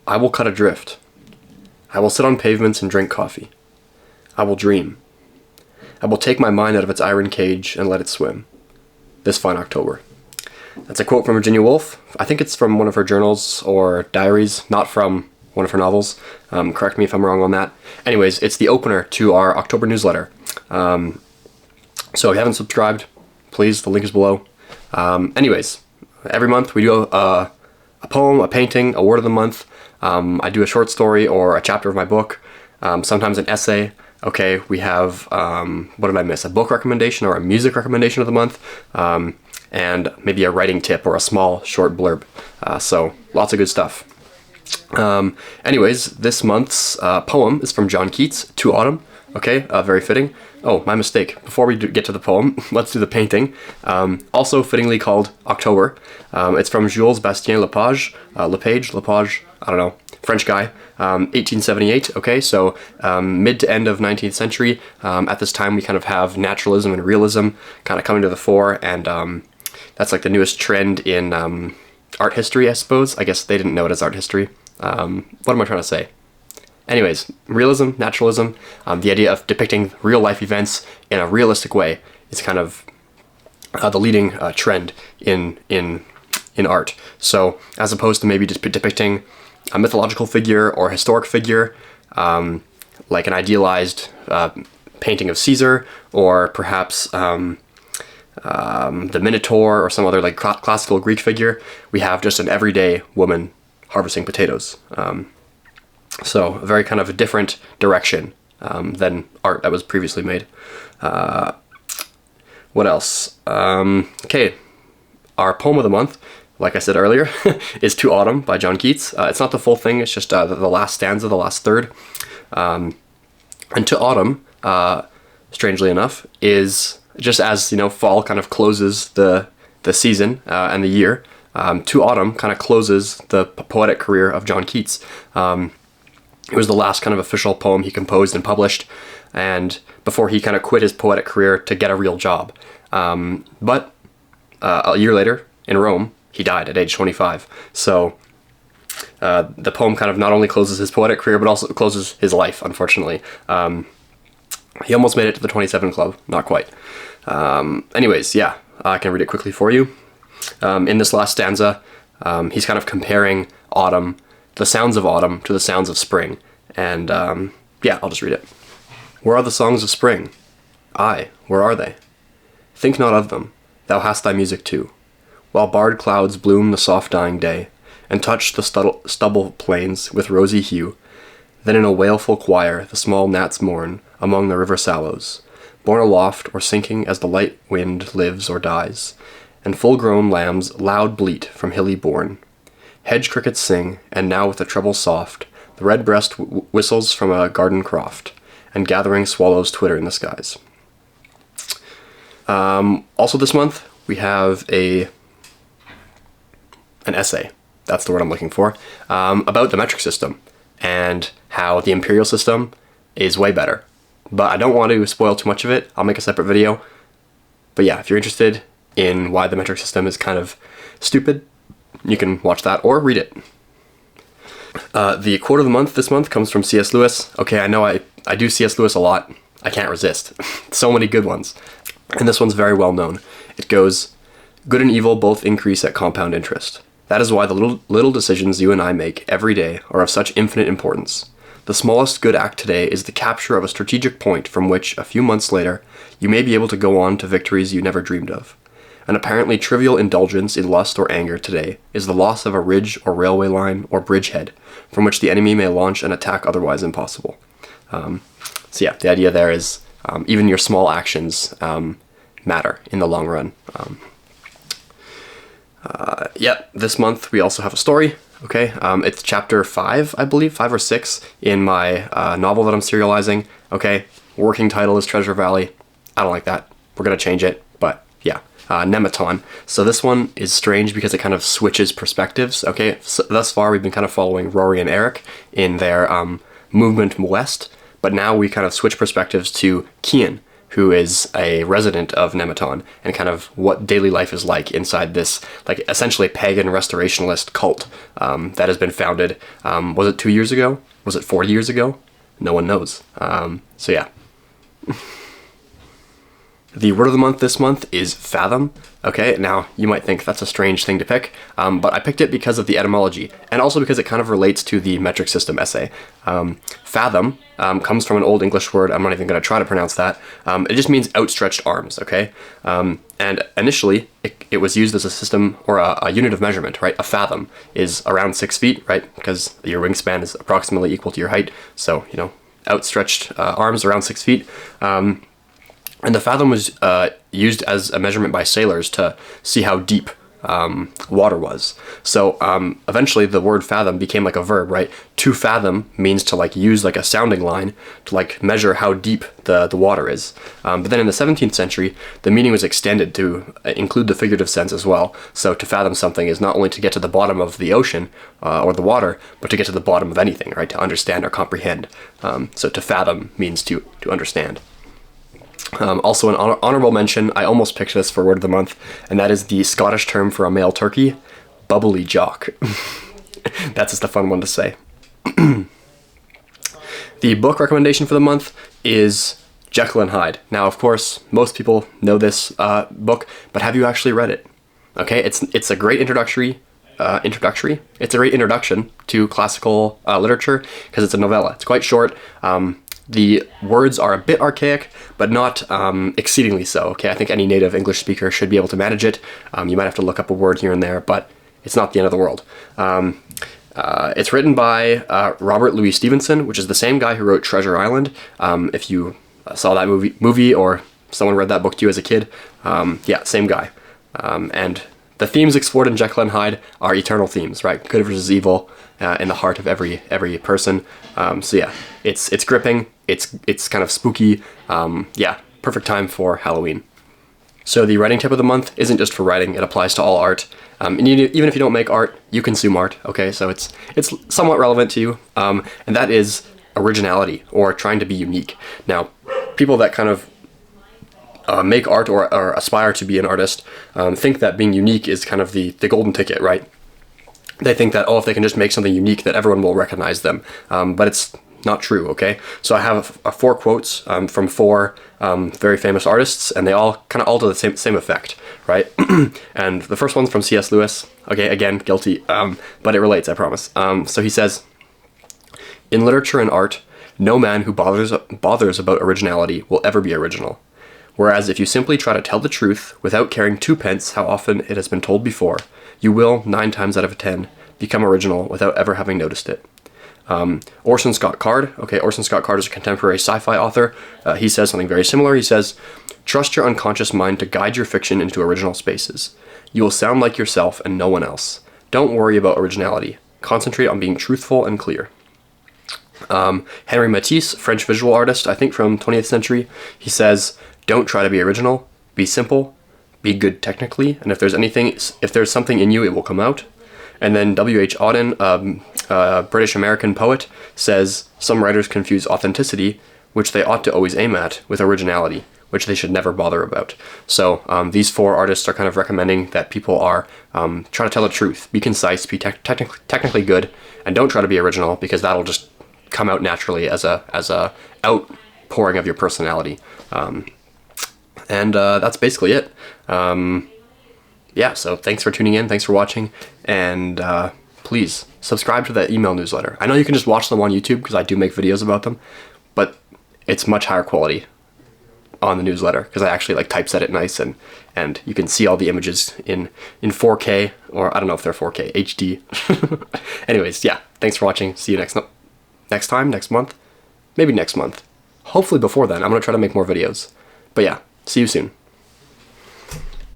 I will cut adrift. I will sit on pavements and drink coffee. I will dream. I will take my mind out of its iron cage and let it swim. This fine October. That's a quote from Virginia Woolf. I think it's from one of her journals or diaries, not from one of her novels. Correct me if I'm wrong on that. Anyways, it's the opener to our October newsletter. So if you haven't subscribed, please, the link is below. Anyways, every month we do a poem, a painting, a word of the month. I do a short story or a chapter of my book, sometimes an essay. Okay, we have, what did I miss? A book recommendation or a music recommendation of the month, and maybe a writing tip or a small short blurb. So lots of good stuff. Anyways, this month's poem is from John Keats, To Autumn. Okay, very fitting. Oh, my mistake. Before we get to the poem, let's do the painting. Also fittingly called October. It's from Jules Bastien-Lepage. Lepage, I don't know. French guy. 1878. Okay, so mid to end of 19th century. At this time, we kind of have naturalism and realism kind of coming to the fore, and that's like the newest trend in art history, I suppose. I guess they didn't know it as art history. What am I trying to say? Anyways, realism, naturalism, the idea of depicting real life events in a realistic way is kind of the leading trend in art. So as opposed to maybe just depicting a mythological figure or a historic figure, like an idealized painting of Caesar, or perhaps the Minotaur or some other like classical Greek figure, we have just an everyday woman harvesting potatoes. So a very kind of a different direction than art that was previously made. What else? Okay, our poem of the month, like I said earlier, is To Autumn by John Keats. It's not the full thing, it's just the last stanza, the last third. And To Autumn, strangely enough, is just as, fall kind of closes the season and the year. To Autumn kind of closes the poetic career of John Keats. It was the last kind of official poem he composed and published, and before he kind of quit his poetic career to get a real job. But a year later, in Rome, he died at age 25. So the poem kind of not only closes his poetic career, but also closes his life, unfortunately. He almost made it to the 27 Club, not quite. Anyways, yeah, I can read it quickly for you. In this last stanza, he's kind of comparing autumn, the sounds of autumn, to the sounds of spring. And yeah, I'll just read it. Where are the songs of spring? Aye, where are they? Think not of them, thou hast thy music too. While barred clouds bloom the soft dying day, and touch the stubble plains with rosy hue, then in a wailful choir the small gnats mourn among the river sallows, borne aloft or sinking as the light wind lives or dies, and full-grown lambs loud bleat from hilly bourne. Hedge crickets sing, and now with a treble soft, the red breast whistles from a garden croft, and gathering swallows twitter in the skies. Also this month, we have an essay, that's the word I'm looking for, about the metric system, and how the imperial system is way better. But I don't want to spoil too much of it. I'll make a separate video. But yeah, if you're interested in why the metric system is kind of stupid, you can watch that or read it. The quote of the month this month comes from C.S. Lewis. Okay, I know I do C.S. Lewis a lot. I can't resist. So many good ones. And this one's very well known. It goes, "Good and evil both increase at compound interest. That is why the little decisions you and I make every day are of such infinite importance. The smallest good act today is the capture of a strategic point from which, a few months later, you may be able to go on to victories you never dreamed of. An apparently trivial indulgence in lust or anger today is the loss of a ridge or railway line or bridgehead from which the enemy may launch an attack otherwise impossible." So yeah, the idea there is even your small actions matter in the long run. Yeah, this month we also have a story. Okay, it's chapter 5, I believe, 5 or 6 in my novel that I'm serializing. Okay, working title is Treasure Valley. I don't like that. We're gonna change it, but yeah. Nematon. So this one is strange because it kind of switches perspectives. Okay, so thus far we've been kind of following Rory and Eric in their movement west, but now we kind of switch perspectives to Cian, who is a resident of Nemeton, and kind of what daily life is like inside this, like, essentially pagan restorationalist cult that has been founded, was it 2 years ago? Was it 40 years ago? No one knows. So yeah. The word of the month this month is fathom. Okay, now you might think that's a strange thing to pick, but I picked it because of the etymology, and also because it kind of relates to the metric system essay. Fathom comes from an Old English word. I'm not even going to try to pronounce that. It just means outstretched arms, okay? And initially, it was used as a system, or a unit of measurement, right? A fathom is around 6 feet, right? Because your wingspan is approximately equal to your height, so, you know, outstretched arms around 6 feet. And the fathom was used as a measurement by sailors to see how deep water was. So eventually the word fathom became like a verb, right? To fathom means to like use like a sounding line to like measure how deep the water is. But then in the 17th century, the meaning was extended to include the figurative sense as well. So to fathom something is not only to get to the bottom of the ocean or the water, but to get to the bottom of anything, right? To understand or comprehend. So to fathom means to understand. Also, an honorable mention, I almost picked this for word of the month, and that is the Scottish term for a male turkey, bubbly jock. That's just a fun one to say. The book recommendation for the month is Jekyll and Hyde. Now, of course, most people know this book, but have you actually read it? Okay, it's a great introductory. It's a great introduction to classical literature because it's a novella. It's quite short. The words are a bit archaic, but not exceedingly so. Okay, I think any native English speaker should be able to manage it. You might have to look up a word here and there, but it's not the end of the world. It's written by Robert Louis Stevenson, which is the same guy who wrote Treasure Island. If you saw that movie or someone read that book to you as a kid, yeah, same guy. And the themes explored in Jekyll and Hyde are eternal themes, right? Good versus evil in the heart of every person. So yeah, it's gripping. It's kind of spooky. Yeah, perfect time for Halloween. So the writing tip of the month isn't just for writing; it applies to all art. And even if you don't make art, you consume art. Okay, so it's somewhat relevant to you, and that is originality or trying to be unique. Now, people that kind of make art or aspire to be an artist think that being unique is kind of the golden ticket, right? They think that, oh, if they can just make something unique, that everyone will recognize them. But it's not true, okay? So I have 4 quotes from 4 very famous artists, and they all kind of all to the same effect, right? And the first one's from C.S. Lewis. Okay, again, guilty, but it relates, I promise. So he says, "In literature and art, no man who bothers about originality will ever be original. Whereas if you simply try to tell the truth without caring 2 pence how often it has been told before, you will, 9 times out of 10, become original without ever having noticed it." Orson Scott Card. Okay, Orson Scott Card is a contemporary sci-fi author. He says something very similar. He says, "Trust your unconscious mind to guide your fiction into original spaces. You will sound like yourself and no one else. Don't worry about originality. Concentrate on being truthful and clear." Henri Matisse, French visual artist, I think from 20th century, he says, "Don't try to be original. Be simple. Be good technically, and if there's something in you, it will come out." And then W.H. Auden, a British-American poet, says, "Some writers confuse authenticity, which they ought to always aim at, with originality, which they should never bother about." So these 4 artists are kind of recommending that people are try to tell the truth, be concise, be technically good, and don't try to be original, because that'll just come out naturally as a outpouring of your personality. And that's basically it. Yeah, so thanks for tuning in, thanks for watching, and please subscribe to the email newsletter. I know you can just watch them on YouTube, because I do make videos about them, but it's much higher quality on the newsletter, because I actually like typeset it nice, and you can see all the images in 4K, or I don't know if they're 4K, HD. Anyways, yeah, thanks for watching. See you next month, maybe next month. Hopefully before then. I'm going to try to make more videos. But yeah, see you soon.